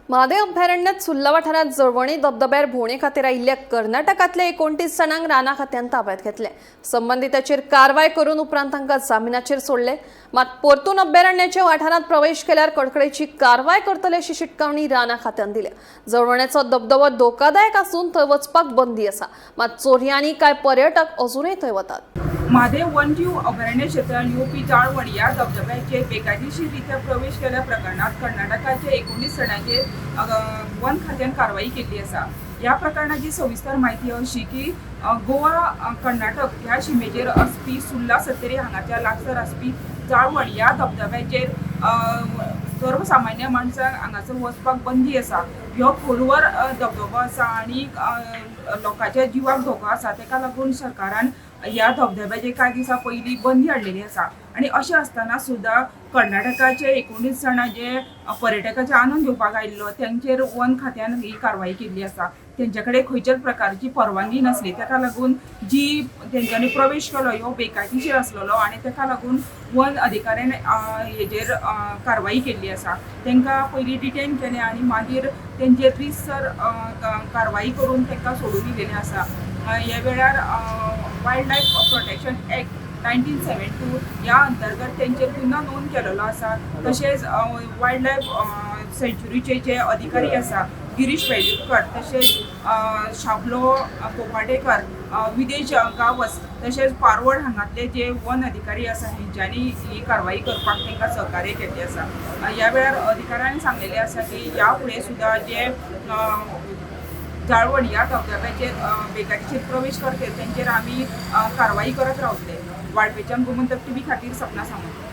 म्हादेव अभयारण्यात सुल्ला वाठारात जळवणी धबधब्यार भोवणे खातीर आयिल्ल्या कर्नाटकांतल्या 29 जाणांक राना खात्यान ताब्यात घेतले। संबंधिताचेर कारवाय करून उपरांत तांकां जामिनाचेर सोडले। मात परतून अभयारण्याच्या वाठारांत प्रवेश केल्यार कडकडेची कारवाय करतले अशी शिटकावणी राना खात्यान दिल्या। जळवण्याचो धबधबो धोकादायक आसून थंय वचपाक बंदी आसा, मात चोरी आनी कांय पर्यटक अजूनय थंय वतात। म्हादेव वन्यजीव अभयारण्य क्षेत्रात येवपी जाळवणी या धबधब्याचेर बेकायदेशीररित्या प्रवेश केल्या प्रकरणात कर्नाटकाचे 19 जाणांचेर वन खात्यान कारवाई केली आसा। या प्रकरणाची सविस्तर माहिती अशी की गोवा कर्नाटक ह्या शिमेचेर असपी सुल्ला सत्तेरी हांगाच्या लागसार असपी जाळवण या धबधब्याचेर सर्वसामान्य माणसांक हांगासर वचपाक बंदी आसा। ह्यो खोलवर धबधबो आसा आनी लोकांच्या जिवाक धोको आसा, तेका लागून सरकारान ह्या धबधब्याचेर कांय दिसा पयलीं बंदी हाडलेली आसा। आनी अशें आसतना सुद्दां कर्नाटकाचे 19 जाणां जे पर्यटकाचे आनंद घेवपाक आयिल्लो तांचेर वन खात्यान ही कारवाई केल्ली आसा। तेंचे कडेन खंयच्याच प्रकारची परवानगी नासली, ताका लागून जी तेंच्यांनी प्रवेश केलो ह्यो बेकायदेशीर आसलेलो आनी ताका लागून वन अधिकाऱ्यान हेजेर कारवाई केल्ली आसा। तांकां पयलीं डिटेन केलें आनी मागीर तेंचेर रितसर कारवाई करून तांकां सोडून दिलेलें आसा। ह्या वेळार वायल्ड लायफ प्रोटेक्शन एक्ट 1972 ह्या अंतर्गत तेंचेर गुन्हो नोंद केलेलो आसा। तशेंच वायल्ड लायफ सँच्युरीचे जे अधिकारी आसा गिरीश वेलुटकर, तशेंच शाबलो कोपाटेकर, विदेश गावस, तशेंच पारवड हांगातले जे वन अधिकारी आसा हेंच्यांनी ही कारवाई करपाक तांकां सहकार्य केल्लें आसा। ह्या वेळार अधिकाऱ्यांनी सांगलेलें आसा की ह्या फुडें सुद्दां जे जाळवण या धबधब्याचेर बेकायदेशीर प्रवेश करते तेंचेर आमी कारवाई करत रावतले। वाळपेच्यान गोमंतक टीव्ही खातीर सपना सामंत।